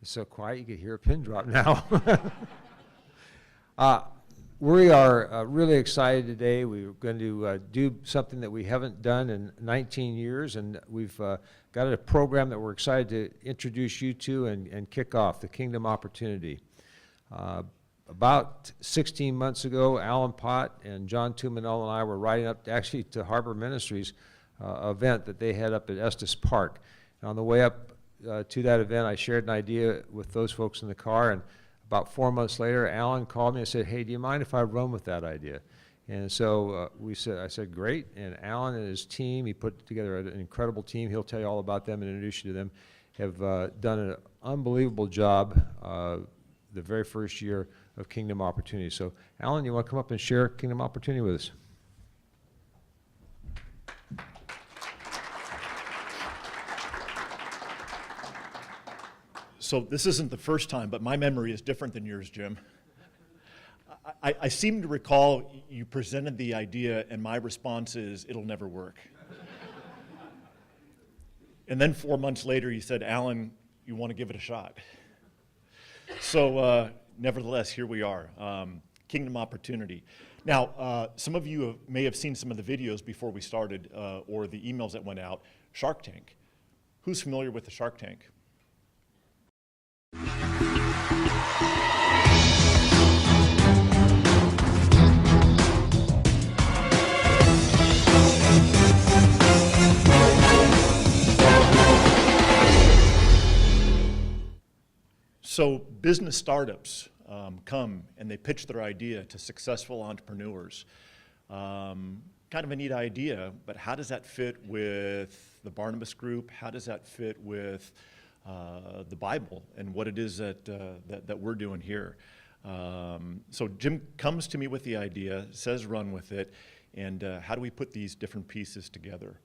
It's so quiet you could hear a pin drop now. We are really excited today. We're going to do something that we haven't done in 19 years, and we've got a program that we're excited to introduce you to and kick off, the Kingdom Opportunity. About 16 months ago, Alan Pott and John Tumanel and I were riding up actually to Harbor Ministries event that they had up at Estes Park. And on the way up to that event, I shared an idea with those folks in the car, and about 4 months later, Alan called me and said, "Hey, do you mind if I run with that idea?" And so I said, great. And Alan and his team, he put together an incredible team. He'll tell you all about them and introduce you to them. Have done an unbelievable job the very first year of Kingdom Opportunity. So, Alan, you want to come up and share Kingdom Opportunity with us? So this isn't the first time, but my memory is different than yours, Jim. I seem to recall you presented the idea, and my response is, it'll never work. And then 4 months later, you said, Alan, you want to give it a shot. So nevertheless, here we are, Kingdom Opportunity. Now, some of you may have seen some of the videos before we started, or the emails that went out. Shark Tank. Who's familiar with the Shark Tank? So business startups come and they pitch their idea to successful entrepreneurs. Kind of a neat idea, but how does that fit with the Barnabas Group? How does that fit with the Bible and what it is that we're doing here? So Jim comes to me with the idea, says run with it, and how do we put these different pieces together?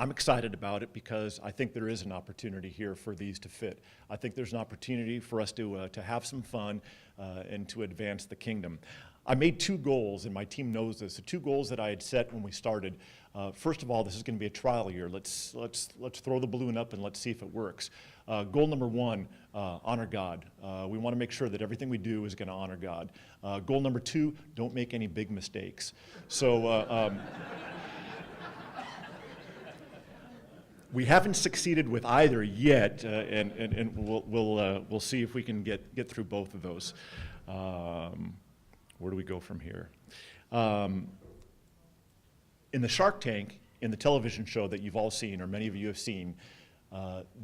I'm excited about it because I think there is an opportunity here for these to fit. I think there's an opportunity for us to have some fun and to advance the kingdom. I made two goals, and my team knows this. The two goals that I had set when we started. First of all, this is going to be a trial year. Let's throw the balloon up and let's see if it works. Goal number one, honor God. We want to make sure that everything we do is going to honor God. Goal number two, don't make any big mistakes. So. We haven't succeeded with either yet, and we'll see if we can get through both of those. Where do we go from here? In the Shark Tank, in the television show that you've all seen, or many of you have seen,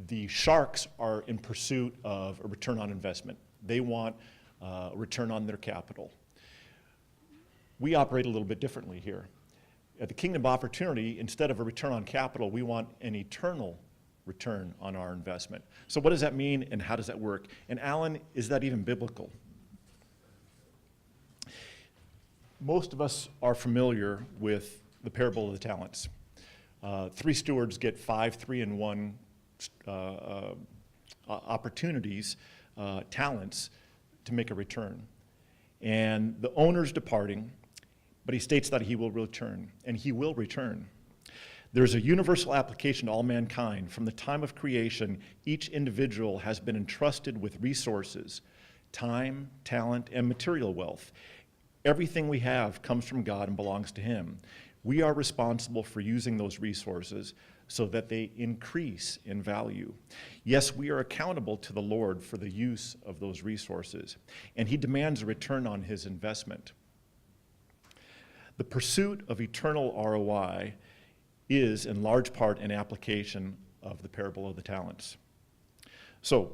the sharks are in pursuit of a return on investment. They want a return on their capital. We operate a little bit differently here. At the Kingdom Opportunity, instead of a return on capital, we want an eternal return on our investment. So what does that mean, and how does that work? And Alan, is that even biblical? Most of us are familiar with the parable of the talents. 3 stewards get 5 3-in-1 opportunities, talents, to make a return. And the owner's departing, but he states that he will return, and he will return. There's a universal application to all mankind. From the time of creation, each individual has been entrusted with resources, time, talent, and material wealth. Everything we have comes from God and belongs to him. We are responsible for using those resources so that they increase in value. Yes, we are accountable to the Lord for the use of those resources, and he demands a return on his investment. The pursuit of eternal ROI is, in large part, an application of the parable of the talents. So,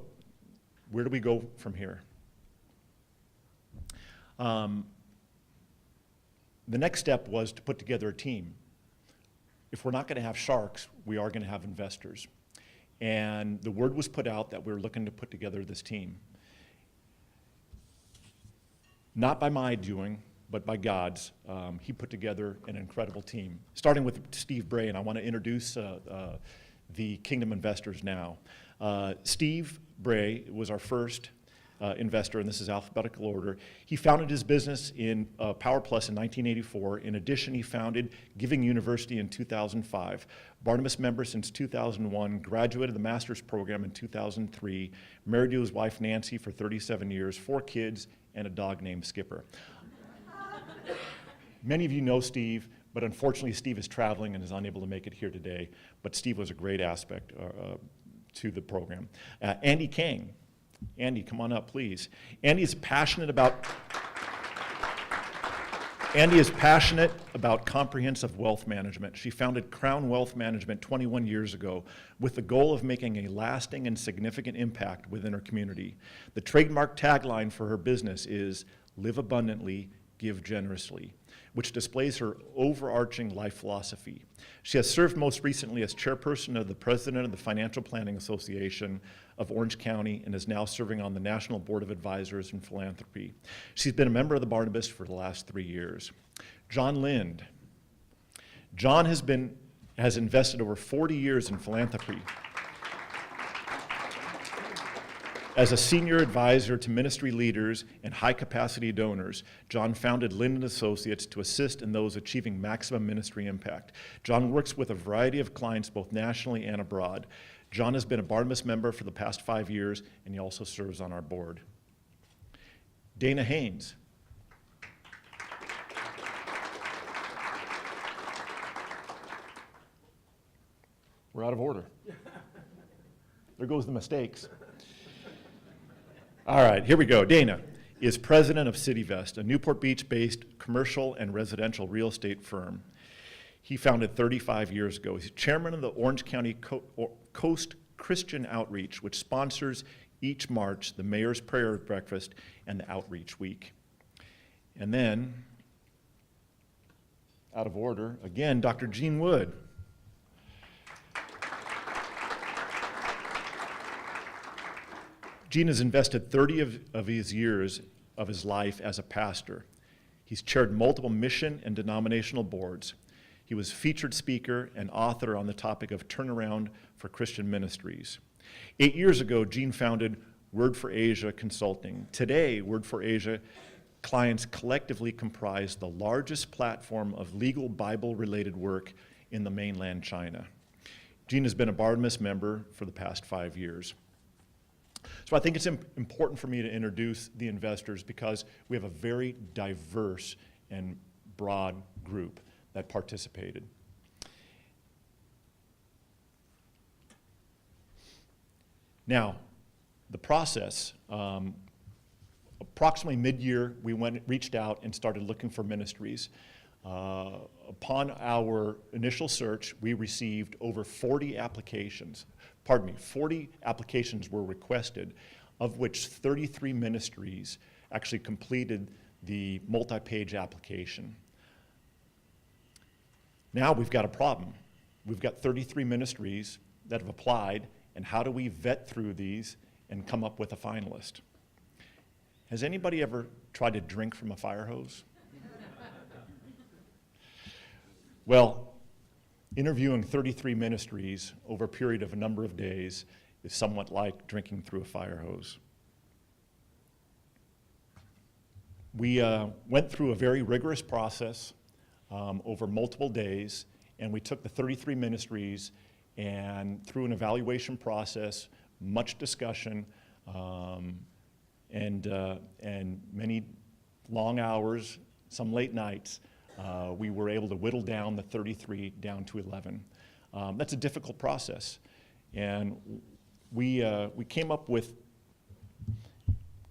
where do we go from here? The next step was to put together a team. If we're not going to have sharks, we are going to have investors. And the word was put out that we're looking to put together this team. Not by my doing, but by God's. He put together an incredible team, starting with Steve Bray, and I want to introduce the Kingdom investors now. Steve Bray was our first investor, and this is alphabetical order. He founded his business in Power Plus in 1984. In addition, he founded Giving University in 2005. Barnabas member since 2001, graduated the master's program in 2003, married to his wife Nancy for 37 years, 4 kids, and a dog named Skipper. Many of you know Steve, but unfortunately Steve is traveling and is unable to make it here today, but Steve was a great aspect to the program. Andy Kang. Andy, come on up, please. Andy is passionate about comprehensive wealth management. She founded Crown Wealth Management 21 years ago with the goal of making a lasting and significant impact within her community. The trademark tagline for her business is "Live abundantly, give generously," which displays her overarching life philosophy. She has served most recently as chairperson of the president of the Financial Planning Association of Orange County and is now serving on the National Board of Advisors in Philanthropy. She's been a member of the Barnabas for the last 3 years. John Lind. John has invested over 40 years in philanthropy. As a senior advisor to ministry leaders and high-capacity donors, John founded Lind & Associates to assist in those achieving maximum ministry impact. John works with a variety of clients both nationally and abroad. John has been a Barnabas member for the past 5 years, and he also serves on our board. Dana Haines. We're out of order. There goes the mistakes. All right, here we go. Dana is president of CityVest, a Newport Beach-based commercial and residential real estate firm. He founded 35 years ago. He's chairman of the Orange County Coast Christian Outreach, which sponsors each March the Mayor's Prayer Breakfast and the Outreach Week. And then, out of order, again, Dr. Gene Wood. Gene has invested 30 of his years of his life as a pastor. He's chaired multiple mission and denominational boards. He was featured speaker and author on the topic of turnaround for Christian ministries. 8 years ago, Gene founded Word for Asia Consulting. Today, Word for Asia clients collectively comprise the largest platform of legal Bible-related work in the mainland China. Gene has been a Barnabas member for the past 5 years. So I think it's important for me to introduce the investors because we have a very diverse and broad group that participated. Now, the process, approximately mid-year, we reached out and started looking for ministries. Upon our initial search, we received over 40 applications. 40 applications were requested, of which 33 ministries actually completed the multi-page application. Now we've got a problem. We've got 33 ministries that have applied, and how do we vet through these and come up with a finalist? Has anybody ever tried to drink from a fire hose? Well, interviewing 33 ministries over a period of a number of days is somewhat like drinking through a fire hose. We went through a very rigorous process over multiple days, and we took the 33 ministries and through an evaluation process, much discussion, and many long hours, some late nights, we were able to whittle down the 33 down to 11. That's a difficult process, and we came up with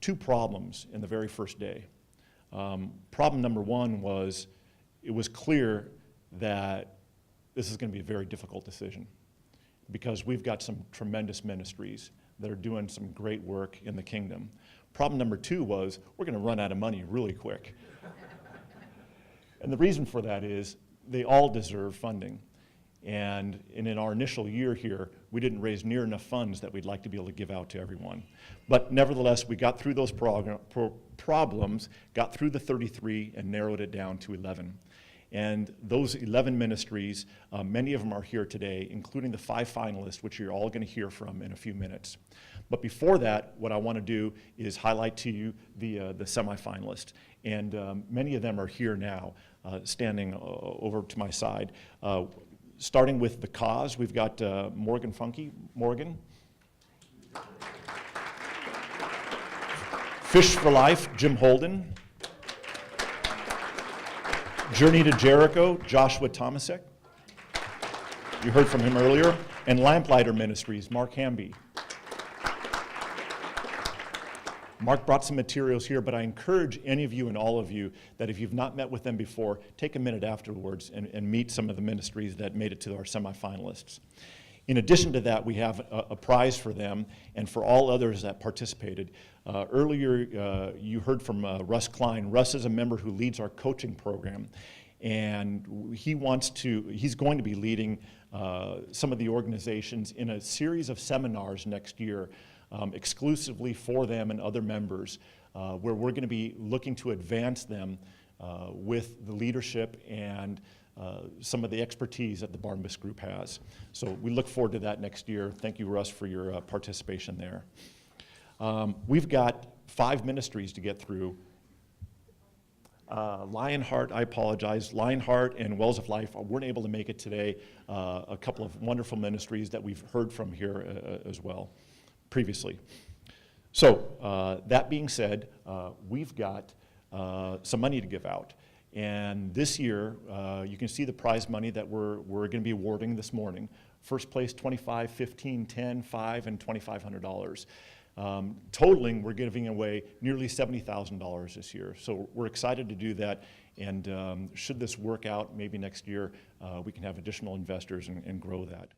2 problems in the very first day. Problem number 1 was it was clear that this is going to be a very difficult decision because we've got some tremendous ministries that are doing some great work in the kingdom. Problem number 2 was we're going to run out of money really quick. And the reason for that is they all deserve funding. And in our initial year here, we didn't raise near enough funds that we'd like to be able to give out to everyone. But nevertheless, we got through those problems, got through the 33, and narrowed it down to 11. And those 11 ministries, many of them are here today, including the 5 finalists, which you're all going to hear from in a few minutes. But before that, what I want to do is highlight to you the semifinalists. And many of them are here now, standing over to my side. Starting with the cause, we've got Morgan Funke. Morgan. Fish for Life, Jim Holden. Journey to Jericho, Joshua Tomasek. You heard from him earlier. And Lamplighter Ministries, Mark Hamby. Mark brought some materials here, but I encourage any of you and all of you that if you've not met with them before, take a minute afterwards and meet some of the ministries that made it to our semifinalists. In addition to that, we have a prize for them and for all others that participated. Earlier, you heard from Russ Klein. Russ is a member who leads our coaching program, and he's going to be leading some of the organizations in a series of seminars next year, exclusively for them and other members, where we're going to be looking to advance them with the leadership and some of the expertise that the Barnabas Group has. So we look forward to that next year. Thank you, Russ, for your participation there. We've got 5 ministries to get through. Lionheart, I apologize. Lionheart and Wells of Life weren't able to make it today. A couple of wonderful ministries that we've heard from here as well previously. So that being said, we've got some money to give out. And this year, you can see the prize money that we're going to be awarding this morning. First place, $25, $15, $10, $5, and $2,500. Totaling, we're giving away nearly $70,000 this year. So we're excited to do that. And should this work out, maybe next year, we can have additional investors and grow that.